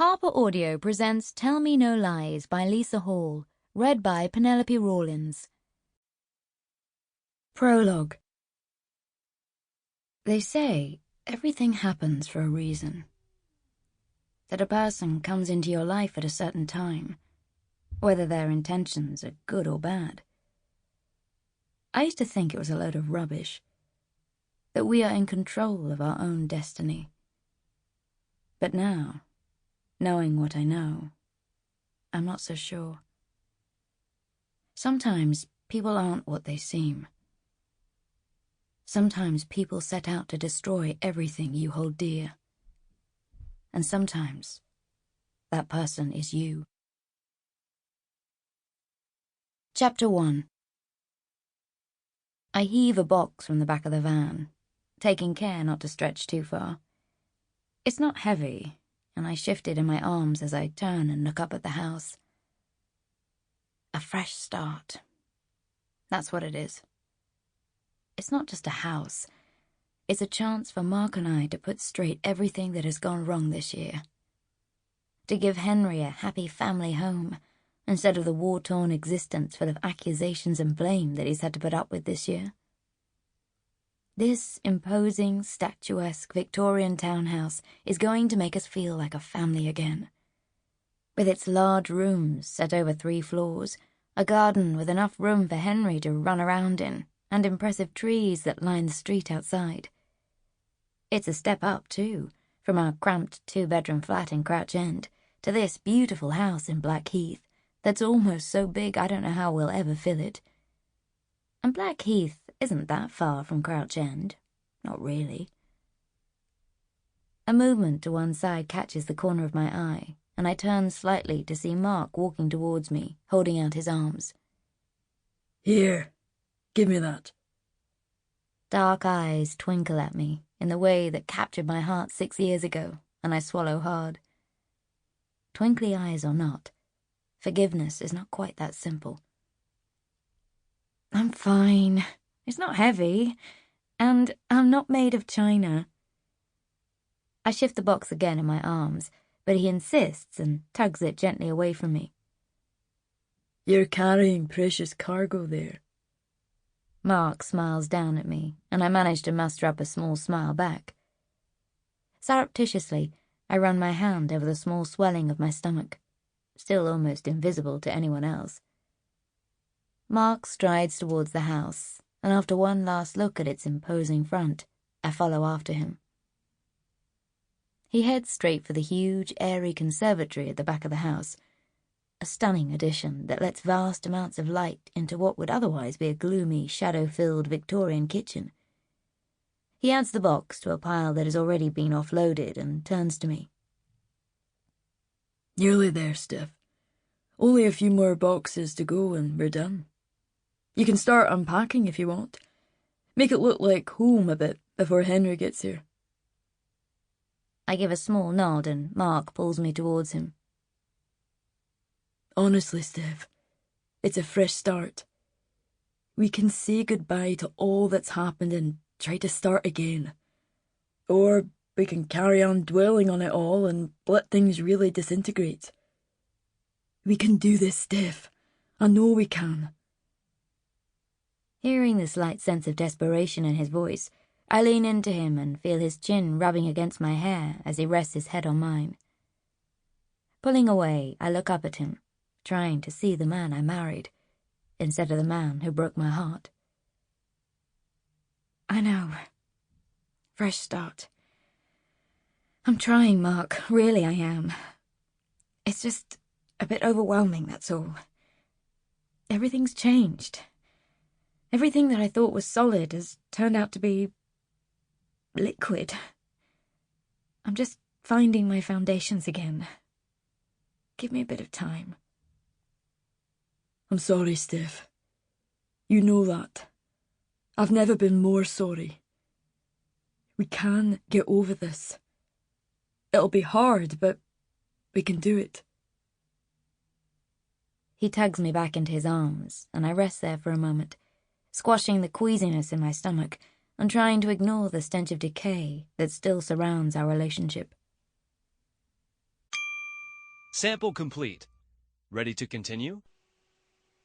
Harper Audio presents Tell Me No Lies by Lisa Hall, read by Penelope Rawlins. Prologue. They say everything happens for a reason. That a person comes into your life at a certain time, whether their intentions are good or bad. I used to think it was a load of rubbish, that we are in control of our own destiny. But now, knowing what I know, I'm not so sure. Sometimes people aren't what they seem. Sometimes people set out to destroy everything you hold dear. And sometimes that person is you. Chapter 1. I heave a box from the back of the van, taking care not to stretch too far. It's not heavy, and I shift it in my arms as I turn and look up at the house. A fresh start. That's what it is. It's not just a house. It's a chance for Mark and I to put straight everything that has gone wrong this year. To give Henry a happy family home, instead of the war-torn existence full of accusations and blame that he's had to put up with this year. This imposing, statuesque Victorian townhouse is going to make us feel like a family again. With its large rooms set over 3 floors, a garden with enough room for Henry to run around in, and impressive trees that line the street outside. It's a step up, too, from our cramped 2-bedroom flat in Crouch End to this beautiful house in Blackheath that's almost so big I don't know how we'll ever fill it. And Blackheath isn't that far from Crouch End. Not really. A movement to one side catches the corner of my eye, and I turn slightly to see Mark walking towards me, holding out his arms. Here, give me that. Dark eyes twinkle at me in the way that captured my heart 6 years ago, and I swallow hard. Twinkly eyes or not, forgiveness is not quite that simple. I'm fine. It's not heavy, and I'm not made of china. I shift the box again in my arms, but he insists and tugs it gently away from me. You're carrying precious cargo there. Mark smiles down at me, and I manage to muster up a small smile back. Surreptitiously, I run my hand over the small swelling of my stomach, still almost invisible to anyone else. Mark strides towards the house, and after one last look at its imposing front, I follow after him. He heads straight for the huge, airy conservatory at the back of the house, a stunning addition that lets vast amounts of light into what would otherwise be a gloomy, shadow-filled Victorian kitchen. He adds the box to a pile that has already been offloaded and turns to me. Nearly there, Steph. Only a few more boxes to go and we're done. You can start unpacking if you want. Make it look like home a bit before Henry gets here. I give a small nod and Mark pulls me towards him. Honestly, Steph, it's a fresh start. We can say goodbye to all that's happened and try to start again. Or we can carry on dwelling on it all and let things really disintegrate. We can do this, Steph. I know we can. Hearing the slight sense of desperation in his voice, I lean into him and feel his chin rubbing against my hair as he rests his head on mine. Pulling away, I look up at him, trying to see the man I married, instead of the man who broke my heart. I know. Fresh start. I'm trying, Mark. Really, I am. It's just a bit overwhelming, that's all. Everything's changed. Everything that I thought was solid has turned out to be liquid. I'm just finding my foundations again. Give me a bit of time. I'm sorry, Steph. You know that. I've never been more sorry. We can get over this. It'll be hard, but we can do it. He tugs me back into his arms, and I rest there for a moment, squashing the queasiness in my stomach and trying to ignore the stench of decay that still surrounds our relationship. Sample complete. Ready to continue?